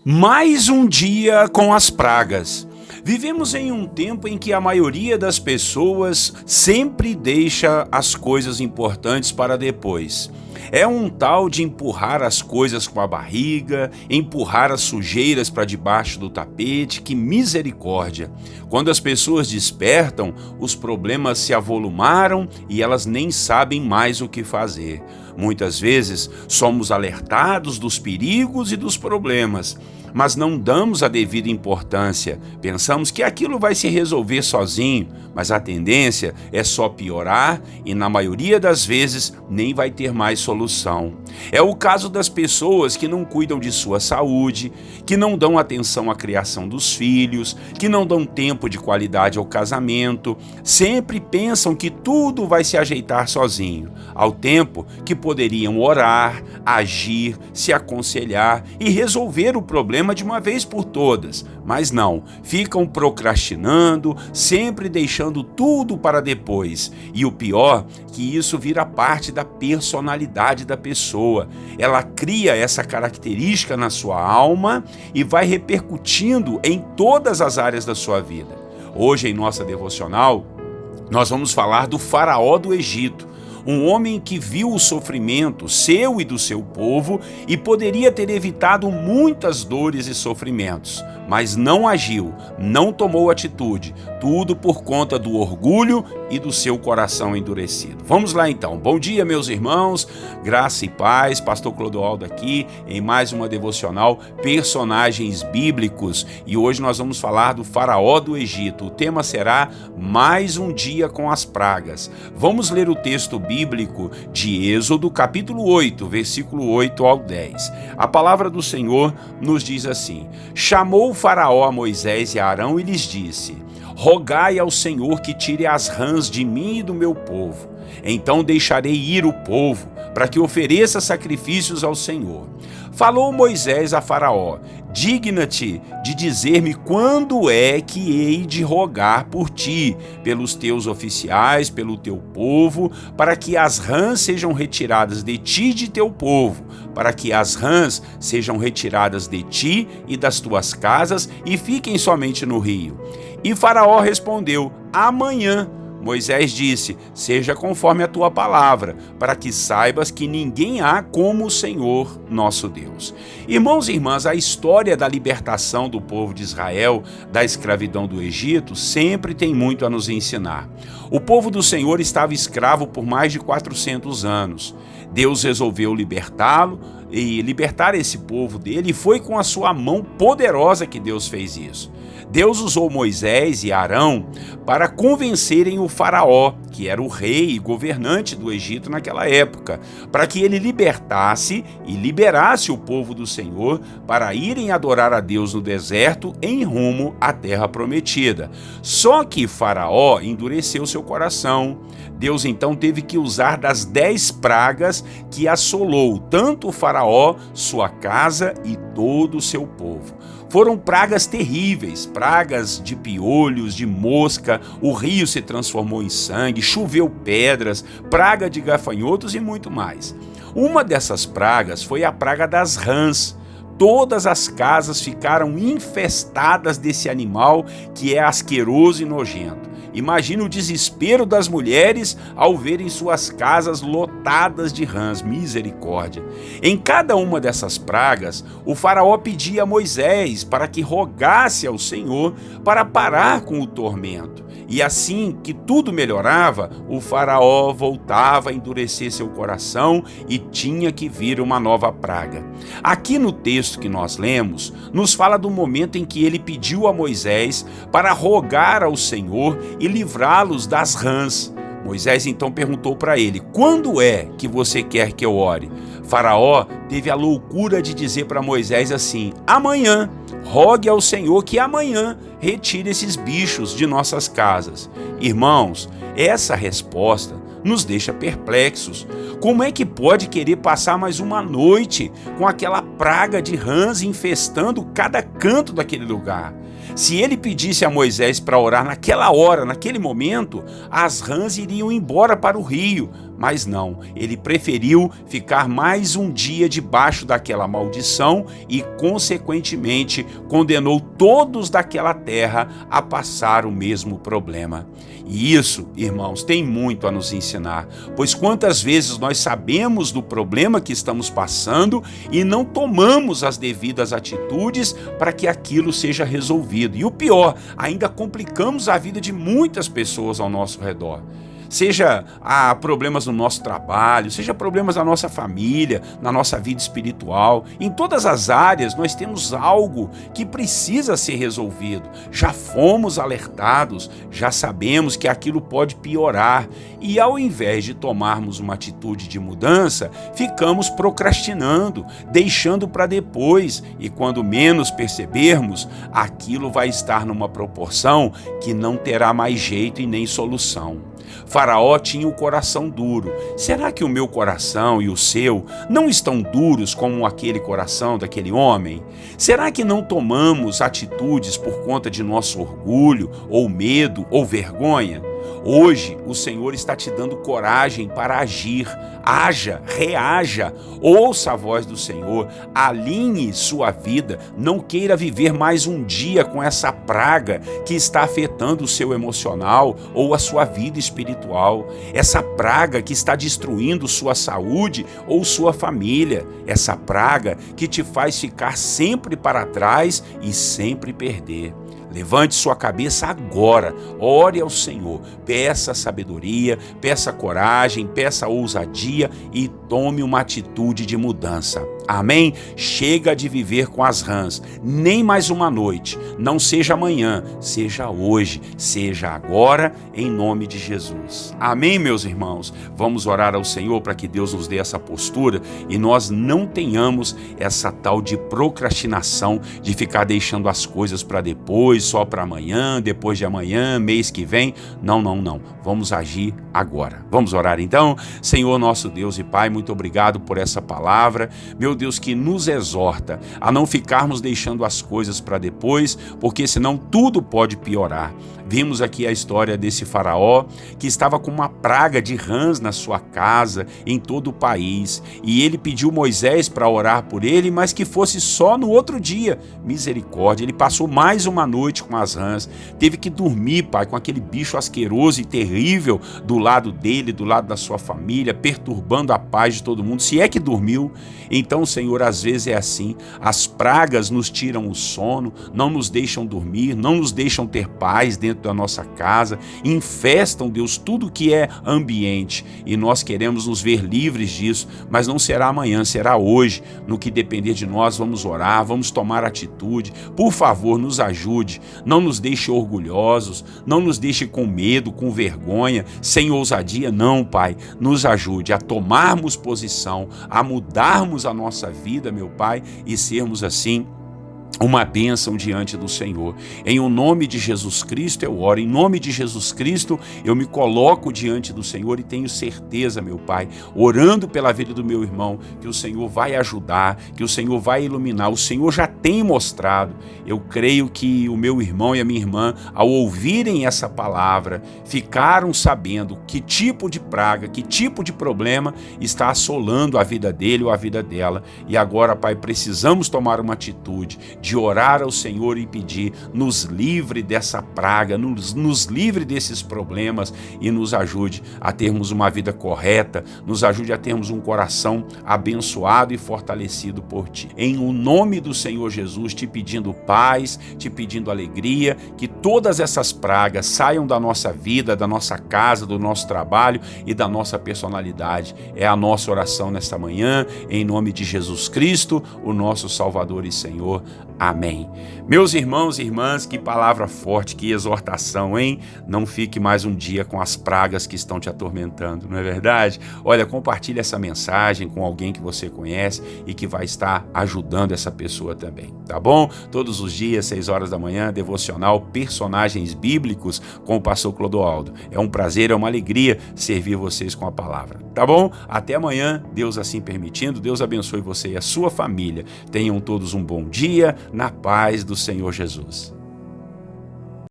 Mais um dia com as pragas. Vivemos em um tempo em que a maioria das pessoas sempre deixa as coisas importantes para depois. É um tal de empurrar as coisas com a barriga, empurrar as sujeiras para debaixo do tapete, que misericórdia! Quando as pessoas despertam, os problemas se avolumaram e elas nem sabem mais o que fazer. Muitas vezes somos alertados dos perigos e dos problemas, mas não damos a devida importância. Pensamos que aquilo vai se resolver sozinho, mas a tendência é só piorar e, na maioria das vezes, nem vai ter mais solução. É o caso das pessoas que não cuidam de sua saúde, que não dão atenção à criação dos filhos, que não dão tempo de qualidade ao casamento, sempre pensam que tudo vai se ajeitar sozinho, ao tempo que poderiam orar, agir, se aconselhar e resolver o problema de uma vez por todas, mas não, ficam procrastinando, sempre deixando tudo para depois. E o pior, que isso vira parte da personalidade da pessoa. Ela cria essa característica na sua alma e vai repercutindo em todas as áreas da sua vida. Hoje, em nossa devocional, nós vamos falar do faraó do Egito, um homem que viu o sofrimento seu e do seu povo e poderia ter evitado muitas dores e sofrimentos, mas não agiu, não tomou atitude, tudo por conta do orgulho e do seu coração endurecido. Vamos lá então. Bom dia, meus irmãos, graça e paz, pastor Clodoaldo aqui em mais uma devocional Personagens Bíblicos, e hoje nós vamos falar do faraó do Egito. O tema será Mais um dia com as pragas. Vamos ler o texto bíblico de Êxodo, capítulo 8, versículo 8 ao 10. A palavra do Senhor nos diz assim: Chamou o faraó a Moisés e a Arão e lhes disse: Rogai ao Senhor que tire as rãs de mim e do meu povo. Então deixarei ir o povo, para que ofereça sacrifícios ao Senhor. Falou Moisés a Faraó: Digna-te de dizer-me quando é que hei de rogar por ti, pelos teus oficiais, pelo teu povo, para que as rãs sejam retiradas de ti e de teu povo, para que as rãs sejam retiradas de ti e das tuas casas e fiquem somente no rio. E Faraó respondeu: Amanhã. Moisés disse: Seja conforme a tua palavra, para que saibas que ninguém há como o Senhor nosso Deus. Irmãos e irmãs, a história da libertação do povo de Israel da escravidão do Egito sempre tem muito a nos ensinar. O povo do Senhor estava escravo por mais de 400 anos. Deus resolveu libertá-lo e libertar esse povo dele, e foi com a sua mão poderosa que Deus fez isso. Deus usou Moisés e Arão para convencerem o faraó, que era o rei e governante do Egito naquela época, para que ele libertasse e liberasse o povo do Senhor para irem adorar a Deus no deserto em rumo à terra prometida. Só que Faraó endureceu seu coração. Deus então teve que usar das 10 pragas que assolou tanto o faraó, sua casa e todo o seu povo. Foram pragas terríveis, pragas de piolhos, de mosca, o rio se transformou em sangue, choveu pedras, praga de gafanhotos e muito mais. Uma dessas pragas foi a praga das rãs. Todas as casas ficaram infestadas desse animal que é asqueroso e nojento. Imagina o desespero das mulheres ao verem suas casas lotadas de rãs, misericórdia. Em cada uma dessas pragas, o faraó pedia a Moisés para que rogasse ao Senhor para parar com o tormento. E assim que tudo melhorava, o faraó voltava a endurecer seu coração e tinha que vir uma nova praga. Aqui no texto que nós lemos, nos fala do momento em que ele pediu a Moisés para rogar ao Senhor e livrá-los das rãs. Moisés então perguntou para ele: Quando é que você quer que eu ore? Faraó teve a loucura de dizer para Moisés assim: Amanhã. Rogue ao Senhor que amanhã retire esses bichos de nossas casas. Irmãos, essa resposta nos deixa perplexos. Como é que pode querer passar mais uma noite com aquela praga de rãs infestando cada canto daquele lugar? Se ele pedisse a Moisés para orar naquela hora, naquele momento, as rãs iriam embora para o rio, Mas não, ele preferiu ficar mais um dia debaixo daquela maldição e, consequentemente, condenou todos daquela terra a passar o mesmo problema. E isso, irmãos, tem muito a nos ensinar, pois quantas vezes nós sabemos do problema que estamos passando e não tomamos as devidas atitudes para que aquilo seja resolvido. E o pior, ainda complicamos a vida de muitas pessoas ao nosso redor. Seja problemas no nosso trabalho, seja problemas na nossa família, na nossa vida espiritual. Em todas as áreas nós temos algo que precisa ser resolvido. Já fomos alertados, já sabemos que aquilo pode piorar. E ao invés de tomarmos uma atitude de mudança, ficamos procrastinando, deixando para depois. E quando menos percebermos, aquilo vai estar numa proporção que não terá mais jeito e nem solução. Faraó tinha o coração duro. Será que o meu coração e o seu não estão duros como aquele coração daquele homem? Será que não tomamos atitudes por conta de nosso orgulho, ou medo, ou vergonha? Hoje o Senhor está te dando coragem para agir. Haja, reaja, ouça a voz do Senhor, alinhe sua vida, não queira viver mais um dia com essa praga que está afetando o seu emocional ou a sua vida espiritual, essa praga que está destruindo sua saúde ou sua família, essa praga que te faz ficar sempre para trás e sempre perder. Levante sua cabeça agora, ore ao Senhor, peça sabedoria, peça coragem, peça ousadia e tome uma atitude de mudança. Amém? Chega de viver com as rãs, nem mais uma noite, não seja amanhã, seja hoje, seja agora, em nome de Jesus. Amém, meus irmãos? Vamos orar ao Senhor para que Deus nos dê essa postura e nós não tenhamos essa tal de procrastinação, de ficar deixando as coisas para depois, só para amanhã, depois de amanhã, mês que vem. Não, não, não. Vamos agir agora. Vamos orar então? Senhor nosso Deus e Pai, muito obrigado por essa palavra. Meu Deus, que nos exorta a não ficarmos deixando as coisas para depois, porque senão tudo pode piorar. Vimos aqui a história desse faraó que estava com uma praga de rãs na sua casa, em todo o país, e ele pediu Moisés para orar por ele, mas que fosse só no outro dia. Misericórdia, ele passou mais uma noite com as rãs, teve que dormir, Pai, com aquele bicho asqueroso e terrível do lado dele, do lado da sua família, perturbando a paz de todo mundo, se é que dormiu. Então, Senhor, às vezes é assim, as pragas nos tiram o sono, não nos deixam dormir, não nos deixam ter paz dentro da nossa casa, infestam, Deus, tudo que é ambiente, e nós queremos nos ver livres disso, mas não será amanhã, será hoje. No que depender de nós, vamos orar, vamos tomar atitude. Por favor, nos ajude, não nos deixe orgulhosos, não nos deixe com medo, com vergonha, sem ousadia, não, Pai. Nos ajude a tomarmos posição, a mudarmos a nossa vida, meu Pai, e sermos assim uma bênção diante do Senhor. Em o nome de Jesus Cristo eu oro, em nome de Jesus Cristo eu me coloco diante do Senhor e tenho certeza, meu Pai, orando pela vida do meu irmão, que o Senhor vai ajudar, que o Senhor vai iluminar. O Senhor já tem mostrado. Eu creio que o meu irmão e a minha irmã, ao ouvirem essa palavra, ficaram sabendo que tipo de praga, que tipo de problema está assolando a vida dele ou a vida dela. E agora, Pai, precisamos tomar uma atitude de orar ao Senhor e pedir, nos livre dessa praga, nos livre desses problemas e nos ajude a termos uma vida correta, nos ajude a termos um coração abençoado e fortalecido por Ti. Em o nome do Senhor Jesus, te pedindo paz, te pedindo alegria, que todas essas pragas saiam da nossa vida, da nossa casa, do nosso trabalho e da nossa personalidade. É a nossa oração nesta manhã, em nome de Jesus Cristo, o nosso Salvador e Senhor. Amém. Meus irmãos e irmãs, que palavra forte, que exortação, hein? Não fique mais um dia com as pragas que estão te atormentando, não é verdade? Olha, compartilhe essa mensagem com alguém que você conhece e que vai estar ajudando essa pessoa também, tá bom? Todos os dias, 6 horas da manhã, devocional Personagens Bíblicos com o pastor Clodoaldo. É um prazer, é uma alegria servir vocês com a palavra, tá bom? Até amanhã, Deus assim permitindo. Deus abençoe você e a sua família. Tenham todos um bom dia, na paz do Senhor Jesus.